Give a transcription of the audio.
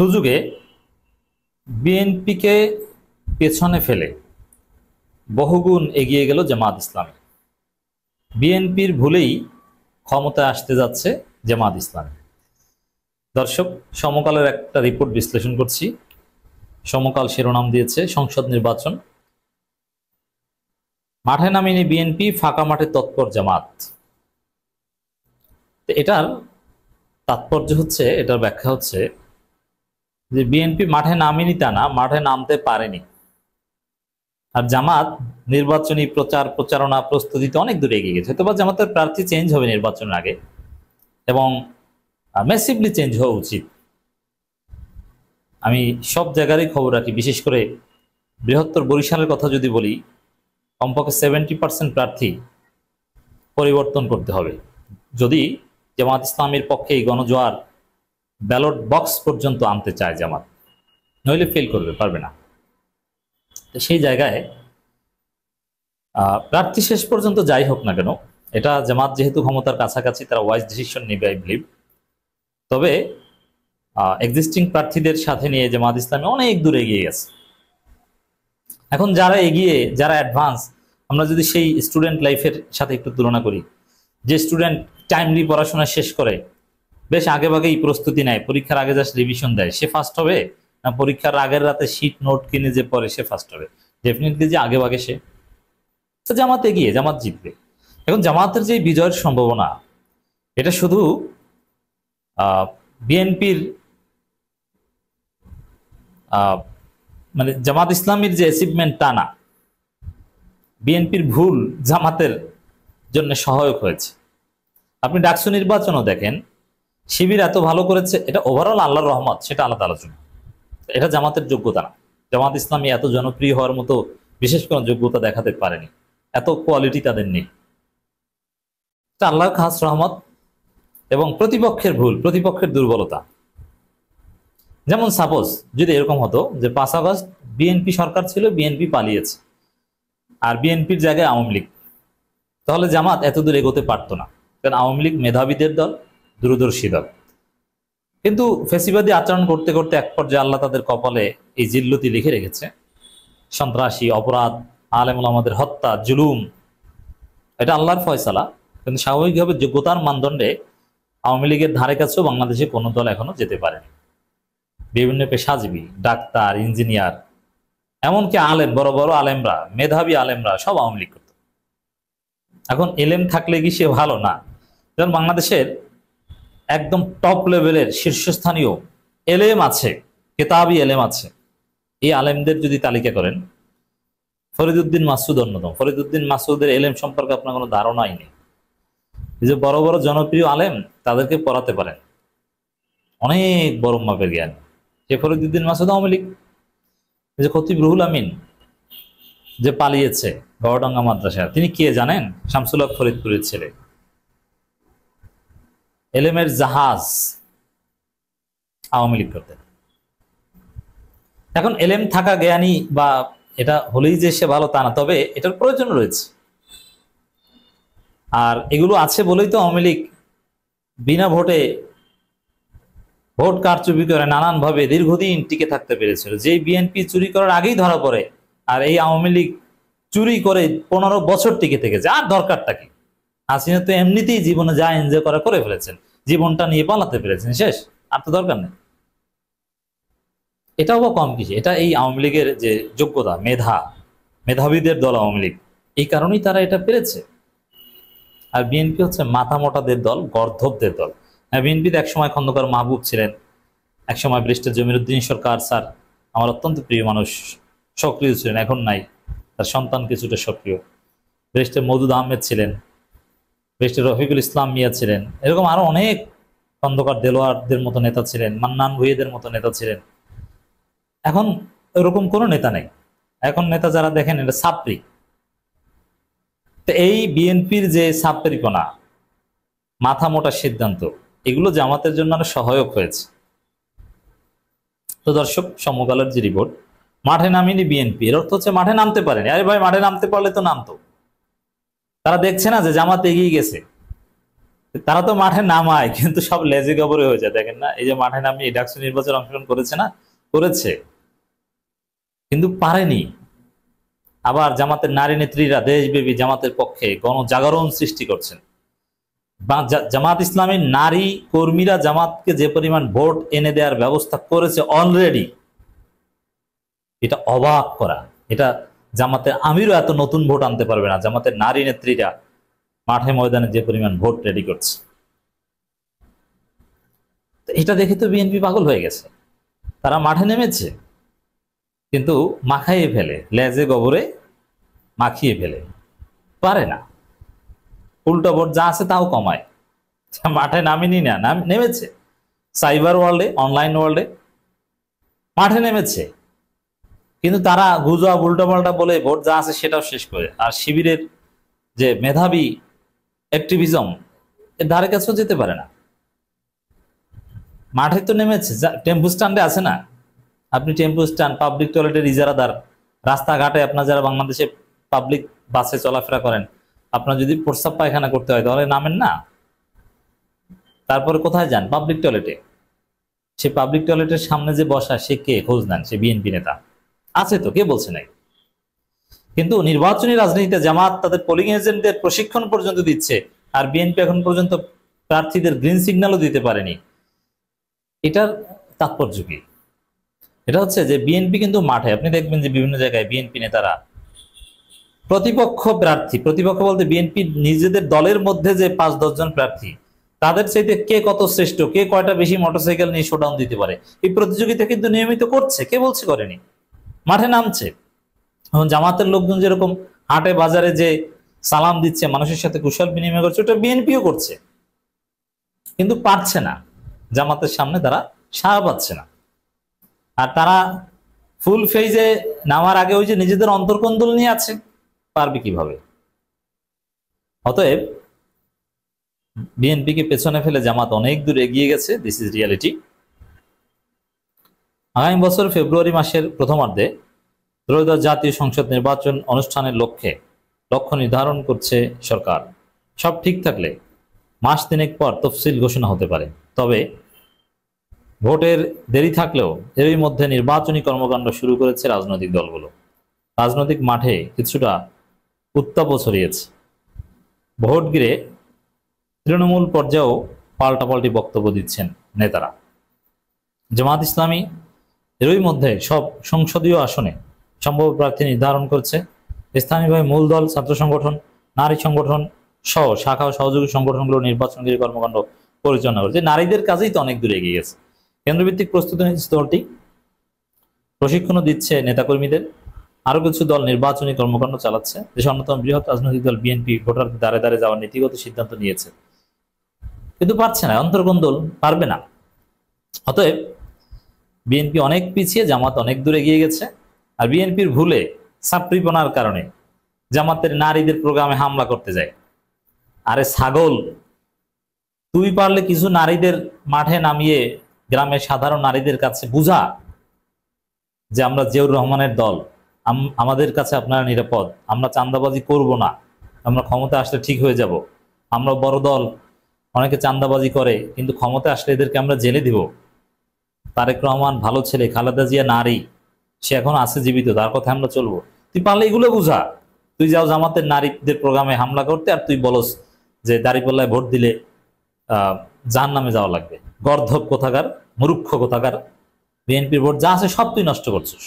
সুযোগে বিএনপিকে পেছনে ফেলে বহুগুণ এগিয়ে গেল জামাত ইসলামী। বিএনপির ভুলেই ক্ষমতায় আসতে যাচ্ছে জামাত ইসলামী। দর্শক, সমকালের একটা রিপোর্ট বিশ্লেষণ করছি। সমকাল শিরোনাম দিয়েছে সংসদ নির্বাচন, মাঠে নামেনি বিএনপি, ফাঁকা মাঠে তৎপর জামাত। এটার তাৎপর্য হচ্ছে, এটার ব্যাখ্যা হচ্ছে যে বিএনপি মাঠে নামেনি তা না, মাঠে নামতে পারেনি। আর জামাত নির্বাচনী প্রচারণা প্রস্তুতিতে অনেক দূরে এগিয়ে গেছে। হয়তো বা জামাতের প্রার্থী চেঞ্জ হবে নির্বাচনের আগে, এবং ম্যাসিভলি চেঞ্জ হওয়া উচিত। আমি সব জায়গারই খবর রাখি, বিশেষ করে বৃহত্তর বরিশালের কথা যদি বলি, কমপক্ষে 70% প্রার্থী পরিবর্তন করতে হবে যদি জামাত ইসলামের পক্ষে এই গণজোয়ার ব্যালট বক্স পর্যন্ত আনতে চায় জামাত, নইলে ফেল করবে, পারবে না। তো সেই জায়গায় প্রার্থী শেষ পর্যন্ত যাই হোক না কেন, এটা জামাত যেহেতু ক্ষমতার কাছাকাছি, তারা ওয়াইজ ডিসিশন নেবে আই বিলিভ। তবে এক্সিস্টিং প্রার্থীদের সাথে নিয়ে জামাত ইসলামী অনেক দূরে এগিয়ে গেছে। এখন যারা এগিয়ে, যারা অ্যাডভান্স, আমরা যদি সেই স্টুডেন্ট লাইফের সাথে একটু তুলনা করি, যে স্টুডেন্ট টাইমলি পড়াশোনা শেষ করে, বেশ আগে ভাগেই প্রস্তুতি নেয়, পরীক্ষার আগে জাস্ট রিভিশন দেয়, সে ফার্স্ট হবে? না পরীক্ষার আগের রাতে শীট নোট কিনে যে পড়ে সে ফার্স্ট হবে? ডেফিনেটলি যে আগে ভাগে সে। তো জামাত এগিয়ে, জামাত জিতবে। এখন জামাতের যে বিজয়ের সম্ভাবনা, এটা শুধু বিএনপির মানে জামাত ইসলামীর যে অ্যাচিভমেন্ট তা না, বিএনপির ভুল জামাতের জন্য সহায়ক হয়েছে। আপনি ডাকসু নির্বাচনও দেখেন, শিবির এত ভালো করেছে, এটা ওভারঅল আল্লাহর রহমত, সেটা আলাদা আলোচনা। এটা জামাতের যোগ্যতা না। জামাত ইসলামী এত জনপ্রিয় হওয়ার মতো বিশেষ কোনো যোগ্যতা দেখাতে পারেনি, এত কোয়ালিটি তাদের নেই। এটা আল্লাহর খাস রহমত এবং প্রতিপক্ষের ভুল, প্রতিপক্ষের দুর্বলতা। যেমন সাপোজ যদি এরকম হতো যে 5 আগস্ট বিএনপি সরকার ছিল, বিএনপি পালিয়েছে, আর বিএনপির জায়গায় আওয়ামী লীগ, তাহলে জামাত এত দূর এগোতে পারতো না। কারণ আওয়ামী লীগ মেধাবীদের দল, দূরদর্শী দল। কিন্তু ফেসিবাদী আচরণ করতে করতে এক পর্যায়ে আল্লাহ তাদের কপালে এই জিল্লতি লিখে রেখেছে। সন্ত্রাসী, অপরাধ, আলেম ওলামাদের হত্যা, জুলুম, এটা আল্লাহর ফয়সালা। কিন্তু স্বাভাবিকভাবে যোগ্যতার মানদণ্ডে আওয়ামী লীগের ধারে কাছেও বাংলাদেশে কোনো দল এখনো যেতে পারেনি। বিভিন্ন পেশাজীবী, ডাক্তার, ইঞ্জিনিয়ার, এমনকি আলেম, বড় বড় আলেমরা, মেধাবী আলেমরা সব আওয়ামী লীগ করত। এখন এলেম থাকলে কি সে ভালো? না। কারণ বাংলাদেশের একদম টপ লেভেলের শীর্ষস্থানীয় এলেম আছে, কেতাবি এলেম আছে। এই আলেমদের যদি তালিকা করেন, ফরিদউদ্দিন মাসুদ অন্যতম। ফরিদউদ্দিন মাসুদের এলেম সম্পর্কে আপনার কোনো ধারণাই নেই। এই যে বড় বড় জনপ্রিয় আলেম, তাদেরকে পড়াতে পারেন, অনেক বড় মাপের জ্ঞান। যে ফরিদউদ্দিন মাসুদ আওয়ামী লীগ। যে খতিব রুহুল আমিন যে পালিয়েছে গড়ডাঙ্গা মাদ্রাসা, তিনি কে জানেন? শামসুল হক ফরিদপুরের ছেলে। এলেমের জাহাজ আওয়ামী লীগ করতেন। এখন এলেম থাকা জ্ঞানী বা এটা হলেই যে সে ভালো তা না, তবে এটার প্রয়োজন রয়েছে। আর এগুলো আছে বলেই তো আওয়ামী লীগ বিনা ভোটে ভোট কারচুপি করে নানানভাবে দীর্ঘদিন টিকে থাকতে পেরেছিল। যে বিএনপি চুরি করার আগেই ধরা পড়ে, আর এই আওয়ামী লীগ চুরি করে 15 বছর টিকে থেকেছে। আর দরকারটা কি? হাসিনা তো এমনিতেই জীবনে যা এনজয় করা করে ফেলেছেন, জীবনটা নিয়ে পালাতে পেরেছেন, শেষ, আর তো দরকার নেই। এটাও বা কম কিছু? এটা এই আওয়ামী লীগের যে যোগ্যতা, মেধাবীদের দল আওয়ামী লীগ, এই কারণেই তারা এটা পেরেছে। আর বিএনপি হচ্ছে মাথা মোটাদের দল, গর্ধবদের দল। হ্যাঁ, বিএনপিতে একসময় খন্দকার মাহবুব ছিলেন, একসময় ব্যারিস্টার জমিরুদ্দিন সরকার স্যার আমার অত্যন্ত প্রিয় মানুষ, সক্রিয় ছিলেন, এখন নাই, তার সন্তান কিছুটা সক্রিয়। ব্যারিস্টার মওদুদ আহমেদ ছিলেন, ব্যারিস্টার রফিকুল ইসলাম মিয়া ছিলেন, এরকম আরো অনেক খন্দকার দেলোয়ারদের মতো নেতা ছিলেন, মান্নান ভুঁইয়াদের মতো নেতা ছিলেন। এখন এরকম কোনো নেতা নেই। এখন নেতা যারা দেখেন, এটা ছাত্রী। তো এই বিএনপির যে ছাত্রীপনা, মাথা মোটা সিদ্ধান্ত, এগুলো জামাতের জন্য আরো সহায়ক হয়েছে। তো দর্শক, সমকালের যে রিপোর্ট, মাঠে নামিনি বিএনপি, এর অর্থ হচ্ছে মাঠে নামতে পারেনি। আরে ভাই, মাঠে নামতে পারলে তো নামতো। তারা দেখছে না যে জামাত এগিয়ে গেছে, তারা তো মাঠে নামায়, কিন্তু সব লেজে গবরে হয়ে যায়। দেখেন না, এই যে মাঠে নামিয়ে ডাকসু নির্বাচনে অংশগ্রহণ করেছে না, করেছে, কিন্তু পারেনি। আবার জামাতের নারী নেত্রীরা দেশব্যাপী জামাতের পক্ষে গণজাগরণ সৃষ্টি করছেন। জামাত ইসলামের নারী কর্মীরা জামাতকে যে পরিমাণ ভোট এনে দেওয়ার ব্যবস্থা করেছে অলরেডি, এটা অবাক করা। এটা জামাতের আমিরও এত নতুন ভোট আনতে পারবে না, জামাতের নারী নেত্রীরা মাঠে ময়দানে যে পরিমাণ ভোট রেডি করছে। এটা দেখে তো বিএনপি পাগল হয়ে গেছে। তারা মাঠে নেমেছে, কিন্তু মাখাইয়ে ফেলে, লেজে গবরে মাখিয়ে ফেলে, পারে না। উল্টো ভোট যা আছে তাও কমায়। মাঠে নামেনি না, নেমেছে সাইবার ওয়ার্ল্ডে, অনলাইন ওয়ার্ল্ডে মাঠে নেমেছে, কিন্তু তারা গুজব উল্টো পাল্টা বলে ভোট যা আছে সেটাও শেষ করে। আর শিবিরের যে মেধাবী অ্যাক্টিভিজম, এর ধারে কাছেও যেতে পারে না। মাঠে তো নেমেছে, টেম্পু স্ট্যান্ডে আছে না, আপনি টেম্পু স্ট্যান্ড, পাবলিক টয়লেটের ইজারাদার, রাস্তাঘাটে আপনার যারা বাংলাদেশে পাবলিক বাসে চলাফেরা করেন, আপনার যদি প্রস্রাব পায়খানা করতে হয় তাহলে নামেন না। তারপরে কোথায় যান? পাবলিক টয়লেটে। সে পাবলিক টয়লেটের সামনে যে বসা, সে কে? খোঁজ নেন, সে বিএনপি নেতা আছে তো, কে বলছে নাই? কিন্তু নির্বাচনী রাজনীতিতে জামাত তাদের পোলিং এজেন্টদের প্রশিক্ষণ পর্যন্ত দিচ্ছে, আর বিএনপি এখন পর্যন্ত প্রার্থীদের গ্রিন সিগন্যালও দিতে পারেনি। এটার তাৎপর্য কি? এটা হচ্ছে যে বিএনপি কিন্তু মাঠে, আপনি দেখবেন যে বিভিন্ন জায়গায় বিএনপি নেতারা প্রতিপক্ষ প্রার্থী, প্রতিপক্ষ বলতে বিএনপি নিজেদের দলের মধ্যে যে 5-10 জন প্রার্থী, তাদের চাইতে কে কত শ্রেষ্ঠ, কে কয়টা বেশি মোটরসাইকেল নিয়ে শোডাউন দিতে পারে, এই প্রতিযোগিতা কিন্তু নিয়মিত করছে। কে বলছে করেনি? মাঠে নামছে। এখন জামাতের লোকজন যেরকম হাটে বাজারে যে সালাম দিচ্ছে, মানুষের সাথে কুশল বিনিময় করছে, ওটা বিএনপিও করছে, কিন্তু পারছে না। জামাতের সামনে তারা সাড়া পাচ্ছে না। আর তারা ফুল ফেজে নামার আগে ওই যে নিজেদের অন্তর্কন্দল নিয়ে আছে, পারবে কিভাবে? অতএব বিএনপিকে পেছনে ফেলে জামাত অনেক দূর এগিয়ে গেছে। This is reality. আগামী বছর ফেব্রুয়ারি মাসের প্রথমার্ধে ত্রয়োদশ জাতীয় সংসদ নির্বাচন অনুষ্ঠানের লক্ষ্য নির্ধারণ করছে সরকার। সব ঠিক থাকলে মাস 3 পর তফসিল ঘোষণা হতে পারে। তবে ভোটের দেরি থাকলেও এরই মধ্যে নির্বাচনী কর্মকাণ্ড শুরু করেছে রাজনৈতিক দলগুলো। রাজনৈতিক মাঠে কিছুটা উত্তাপও ছড়িয়েছে। ভোট ঘিরে তৃণমূল পর্যায়েও পাল্টাপাল্টি বক্তব্য দিচ্ছেন নেতারা। জামাত ইসলামী এরই মধ্যে সব সংসদীয় আসনে সম্ভাব্য প্রার্থী নির্ধারণ করছে। স্থানীয়ভাবে মূল দল, ছাত্র সংগঠন, নারী সংগঠন সহ শাখা ও সহযোগী সংগঠনগুলো নির্বাচনকারী কর্মকাণ্ড পরিচালনা করছে। নারীদের কাজেই তো অনেক দূরে এগিয়ে গেছে। কেন্দ্রভিত্তিক প্রস্তুতি নিচ্ছে দলটি, প্রশিক্ষণও দিচ্ছে নেতাকর্মীদের। আরো কিছু দল নির্বাচনী কর্মকাণ্ড চালাচ্ছে। দেশের অন্যতম বৃহৎ রাজনৈতিক দল বিএনপি ভোটারদের দ্বারে দ্বারে যাওয়ার নীতিগত সিদ্ধান্ত নিয়েছে, কিন্তু পারছে না, অন্তর্কন্দল, পারবে না। অতএব বিএনপি অনেক পিছিয়ে, জামাত অনেক দূরে এগিয়ে গেছে। আর বিএনপির ভুলে, ছাত্রীপনার কারণে জামাতের নারীদের প্রোগ্রামে হামলা করতে যায়। আরে ছাগল, তুই পারলে কিছু নারীদের মাঠে নামিয়ে গ্রামের সাধারণ নারীদের কাছে বুঝা যে আমরা জিয়াউর রহমানের দল, আমাদের কাছে আপনারা নিরাপদ, আমরা চাঁদাবাজি করব না, আমরা ক্ষমতা আসলে ঠিক হয়ে যাব, আমরা বড় দল, অনেকে চাঁদাবাজি করে কিন্তু ক্ষমতা আসলে এদেরকে আমরা জেলে দিব। তারেক রহমান ভালো ছেলে, খালেদা জিয়া নারী, সে এখন আছে জীবিত, তার কথা আমরা চলবো। তুই পারলে এগুলো বুঝা। তুই যাও জামাতের নারীদের প্রোগ্রামে হামলা করতে, আর তুই বলস যে দাঁড়িপাল্লায় ভোট দিলে জাহান্নামে যাওয়া লাগবে। গর্ধব কোথাকার, মূর্খ কোথাকার, বিএনপির ভোট যা আছে সব তুই নষ্ট করছিস।